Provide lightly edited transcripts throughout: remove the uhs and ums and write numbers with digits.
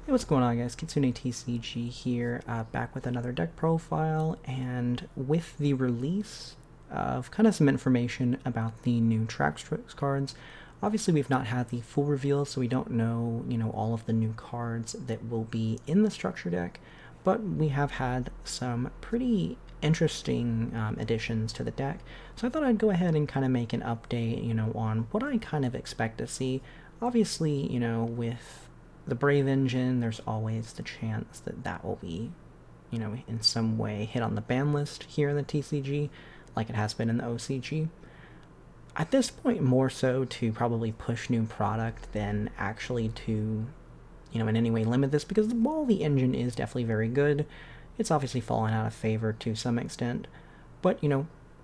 Hey, what's going on, guys? Kitsune TCG here, back with another deck profile, and with the release of kind of some information about the new Traptrix cards. Obviously, we've not had the full reveal, so we don't know, all of the new cards that will be in the structure deck, but we have had some pretty interesting additions to the deck. So I thought I'd go ahead and kind of make an update, on what I kind of expect to see. Obviously, with the Brave engine, there's always the chance that that will be, in some way hit on the ban list here in the TCG, like it has been in the OCG. At this point, more so to probably push new product than actually to, in any way limit this, because while the engine is definitely very good, it's obviously fallen out of favor to some extent. But,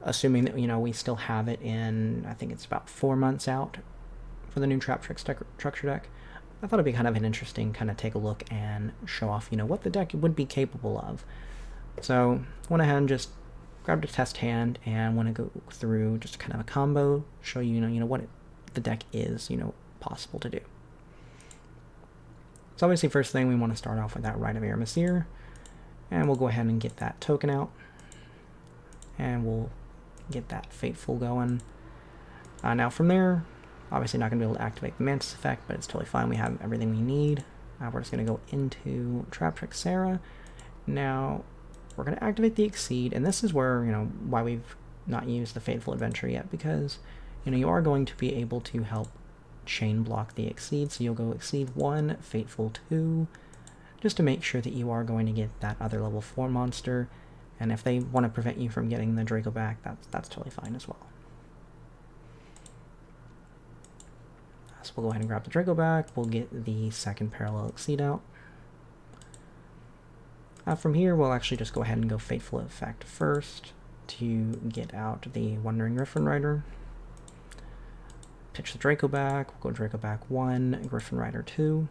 assuming that, we still have it in, I think it's about 4 months out for the new Traptrix structure deck, I thought it'd be kind of an interesting kind of take a look and show off, what the deck would be capable of. So went ahead and just grabbed a test hand and want to go through just kind of a combo, show you, what the deck is, possible to do. So obviously first thing we want to start off with that Rite of Aramesir, and we'll go ahead and get that token out, and we'll get that Fateful going. Now from there, obviously not going to be able to activate the Mantis effect, but it's totally fine. We have everything we need. We're just going to go into Traptrix Sarah. Now, we're going to activate the Exceed, and this is where, why we've not used the Fateful Adventure yet, because, you are going to be able to help chain block the Exceed, so you'll go Exceed 1, Fateful 2, just to make sure that you are going to get that other level 4 monster, and if they want to prevent you from getting the Draco back, that's totally fine as well. So we'll go ahead and grab the Draco back. We'll get the second Parallel Exceed out. From here, we'll actually just go ahead and go Fateful Effect first to get out the Wandering Griffin Rider. Pitch the Draco back. We'll go Draco back 1, Griffin Rider 2.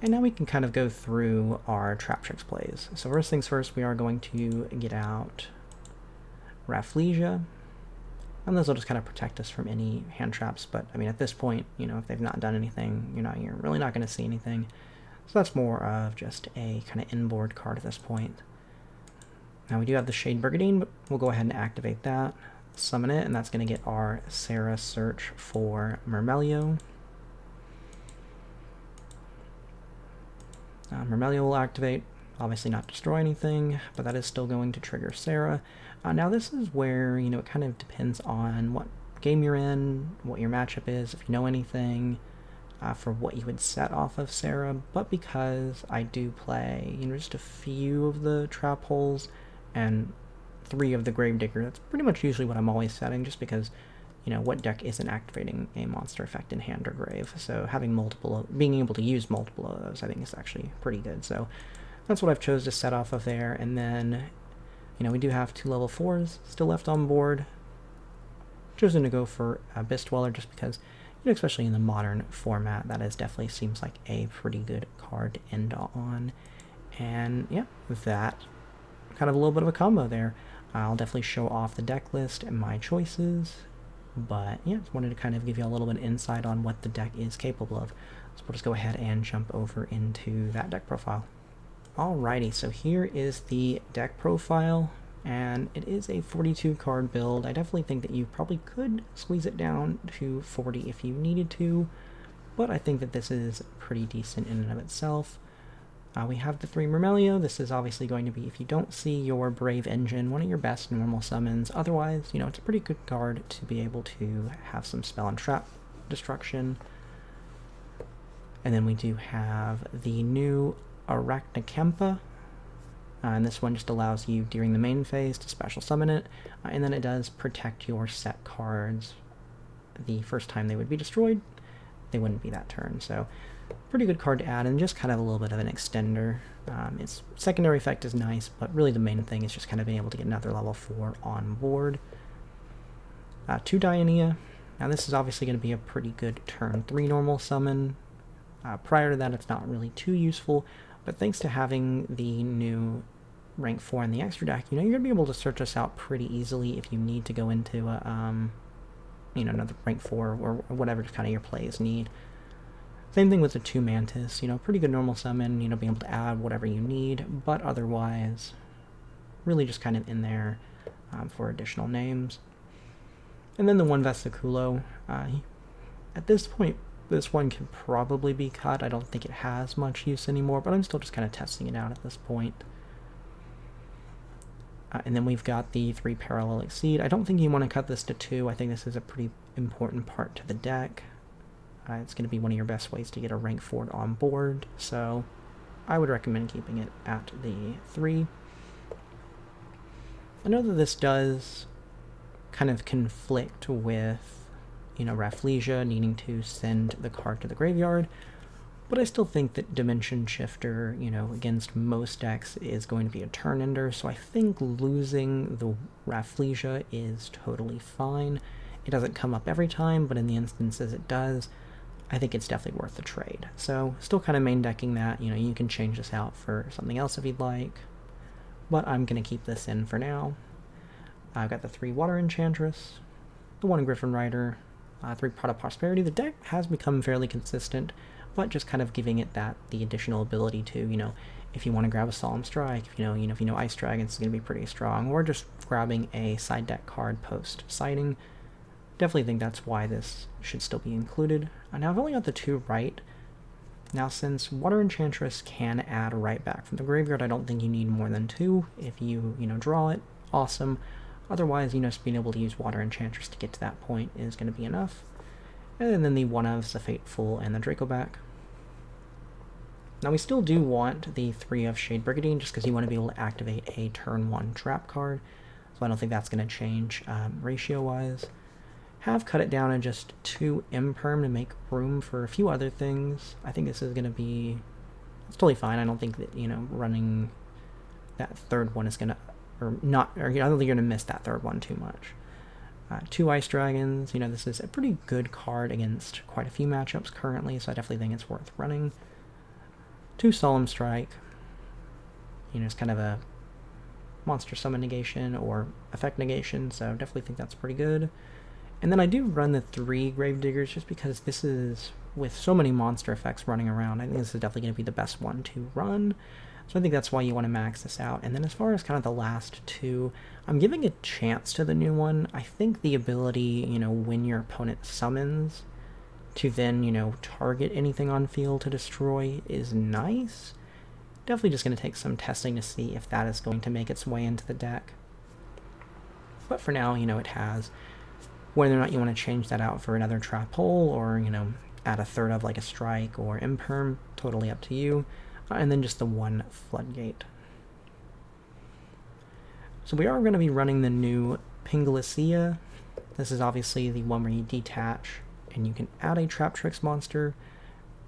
And now we can kind of go through our Traptrix plays. So first things first, we are going to get out Rafflesia. And those will just kind of protect us from any hand traps. But, I mean, at this point, if they've not done anything, you're really not going to see anything. So that's more of just a kind of inboard card at this point. Now we do have the Shade Brigandine, but we'll go ahead and activate that. Summon it, and that's going to get our Sarah search for Myrmelio. Myrmelio will activate, obviously not destroy anything, but that is still going to trigger Sarah. Now this is where, it kind of depends on what game you're in, what your matchup is, if you know anything, for what you would set off of Sarah. But because I do play, just a few of the trap holes and 3 of the Gravedigger, that's pretty much usually what I'm always setting, just because what deck isn't activating a monster effect in hand or grave. So having being able to use multiple of those, I think is actually pretty good. So that's what I've chose to set off of there. And then, we do have 2 level 4s still left on board. Chosen to go for Abyss Dweller just because, especially in the modern format, that definitely seems like a pretty good card to end on. And yeah, with that, kind of a little bit of a combo there. I'll definitely show off the deck list and my choices. But yeah, just wanted to kind of give you a little bit of insight on what the deck is capable of. So we'll just go ahead and jump over into that deck profile. Alrighty, so here is the deck profile, and it is a 42 card build. I definitely think that you probably could squeeze it down to 40 if you needed to, but I think that this is pretty decent in and of itself. We have the 3 Myrmelio. This is obviously going to be, if you don't see your Brave engine, one of your best normal summons. Otherwise, it's a pretty good card to be able to have some spell and trap destruction. And then we do have the new Arachnikempa. And this one just allows you during the main phase to special summon it. And then it does protect your set cards the first time they would be destroyed. They wouldn't be that turn. So pretty good card to add, and just kind of a little bit of an extender. Its secondary effect is nice, but really the main thing is just kind of being able to get another level 4 on board. 2 Dionia. Now this is obviously going to be a pretty good turn 3 normal summon. Prior to that, it's not really too useful, but thanks to having the new rank 4 in the extra deck, you're going to be able to search this out pretty easily if you need to go into a another rank 4 or whatever kind of your plays need. Same thing with the 2 Mantis, pretty good normal summon, being able to add whatever you need, but otherwise, really just kind of in there for additional names. And then the 1 Vesiculo, at this point, this one can probably be cut. I don't think it has much use anymore, but I'm still just kind of testing it out at this point. And then we've got the 3 Parallel Exceed. I don't think you want to cut this to 2. I think this is a pretty important part to the deck. It's going to be one of your best ways to get a rank 4 on board, so I would recommend keeping it at the 3. I know that this does kind of conflict with, Rafflesia needing to send the card to the graveyard, but I still think that Dimension Shifter, against most decks is going to be a turn ender, so I think losing the Rafflesia is totally fine. It doesn't come up every time, but in the instances it does, I think it's definitely worth the trade. So still kind of main decking that, you can change this out for something else if you'd like, but I'm going to keep this in for now. I've got the 3 Water Enchantress, the 1 Griffin Rider, 3 Pot of Prosperity. The deck has become fairly consistent, but just kind of giving it the additional ability to, if you want to grab a Solemn Strike, if you know Ice Dragons is going to be pretty strong, or just grabbing a side deck card post sighting. Definitely think that's why this should still be included. Now I've only got the 2 right. Now since Water Enchantress can add right back from the graveyard, I don't think you need more than 2. If you, draw it, awesome. Otherwise, just being able to use Water Enchantress to get to that point is going to be enough. And then the 1-ofs, the Fateful, and the Draco back. Now we still do want the 3 of Shade Brigandine, just because you want to be able to activate a turn 1 trap card. So I don't think that's going to change ratio-wise. Have cut it down to just 2 Imperm to make room for a few other things. I think this is going to be... It's totally fine. I don't think that, running that 3rd one is going to... I don't think you're going to miss that 3rd one too much. 2 Ice Dragons. This is a pretty good card against quite a few matchups currently, so I definitely think it's worth running. 2 Solemn Strike. It's kind of a monster summon negation or effect negation, so definitely think that's pretty good. And then I do run the 3 Gravediggers just because this is, with so many monster effects running around, I think this is definitely going to be the best one to run. So I think that's why you want to max this out. And then as far as kind of the last 2, I'm giving a chance to the new one. I think the ability, when your opponent summons, to then, target anything on field to destroy is nice. Definitely just going to take some testing to see if that is going to make its way into the deck. But for now, it has. Whether or not you want to change that out for another trap hole or, add a 3rd of like a Strike or Imperm, totally up to you. And then just the 1 Floodgate. So we are going to be running the new Pingalacia. This is obviously the one where you detach and you can add a Traptrix monster.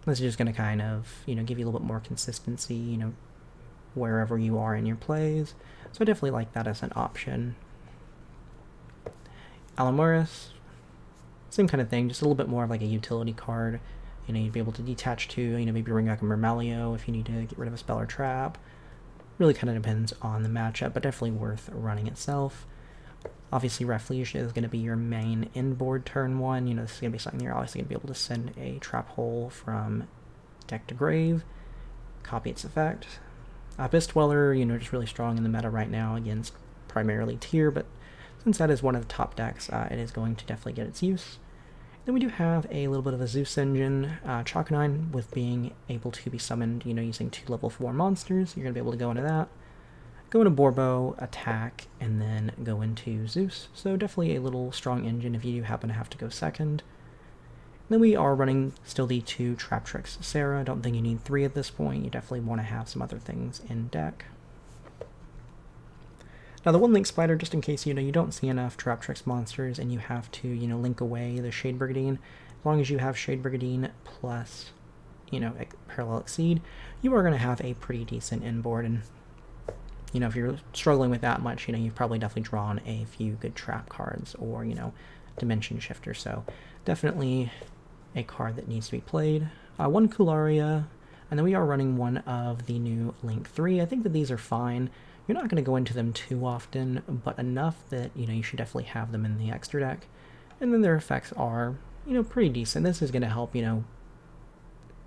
This is just going to kind of, give you a little bit more consistency, wherever you are in your plays. So I definitely like that as an option. Alamuris, same kind of thing, just a little bit more of like a utility card. You'd be able to detach to, maybe bring back a Murmelio if you need to get rid of a spell or trap. Really kind of depends on the matchup, but definitely worth running itself. Obviously, Rafflesia is going to be your main inboard turn 1. This is going to be something you're obviously going to be able to send a trap hole from deck to grave, copy its effect. Abyss Dweller, just really strong in the meta right now against primarily tier, but since that is one of the top decks, it is going to definitely get its use. Then we do have a little bit of a Zeus engine, Chalkanine, with being able to be summoned, using 2 level 4 monsters. You're going to be able to go into that, go into Borbo, attack, and then go into Zeus. So definitely a little strong engine if you do happen to have to go second. Then we are running still the 2 Traptrix Sarah. I don't think you need 3 at this point. You definitely want to have some other things in deck. Now the 1 Link Spider, just in case you don't see enough Traptrix monsters and you have to link away the Shade Brigandine, as long as you have Shade Brigandine plus Parallel Exceed, you are going to have a pretty decent inboard. And if you're struggling with that much, you've probably definitely drawn a few good trap cards or Dimension Shifter. So definitely a card that needs to be played. 1 Kularia, and then we are running one of the new Link 3. I think that these are fine. You're not going to go into them too often, but enough that, you should definitely have them in the extra deck. And then their effects are, pretty decent. This is going to help,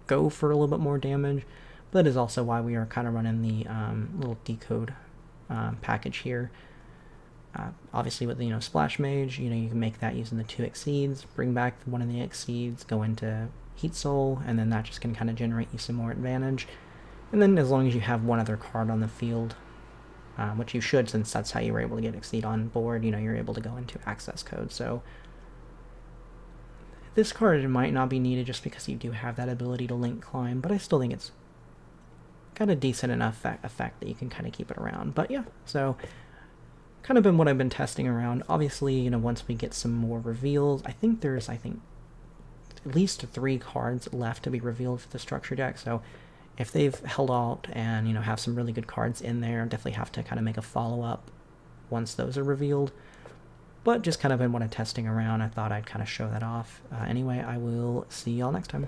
go for a little bit more damage. But that is also why we are kind of running the little decode package here. Obviously with the Splash Mage, you can make that using the 2 Exceeds, bring back one of the Exceeds, go into Heat Soul, and then that just can kind of generate you some more advantage. And then as long as you have one other card on the field, which you should, since that's how you were able to get Exceed on board, you're able to go into access code. So this card might not be needed just because you do have that ability to link climb, but I still think it's got a decent enough effect that you can kind of keep it around. But yeah, so kind of been what I've been testing around. Obviously, once we get some more reveals, I think there's at least 3 cards left to be revealed for the structure deck, so if they've held out and, have some really good cards in there, definitely have to kind of make a follow-up once those are revealed. But just kind of been what I'm testing around, I thought I'd kind of show that off. Anyway, I will see y'all next time.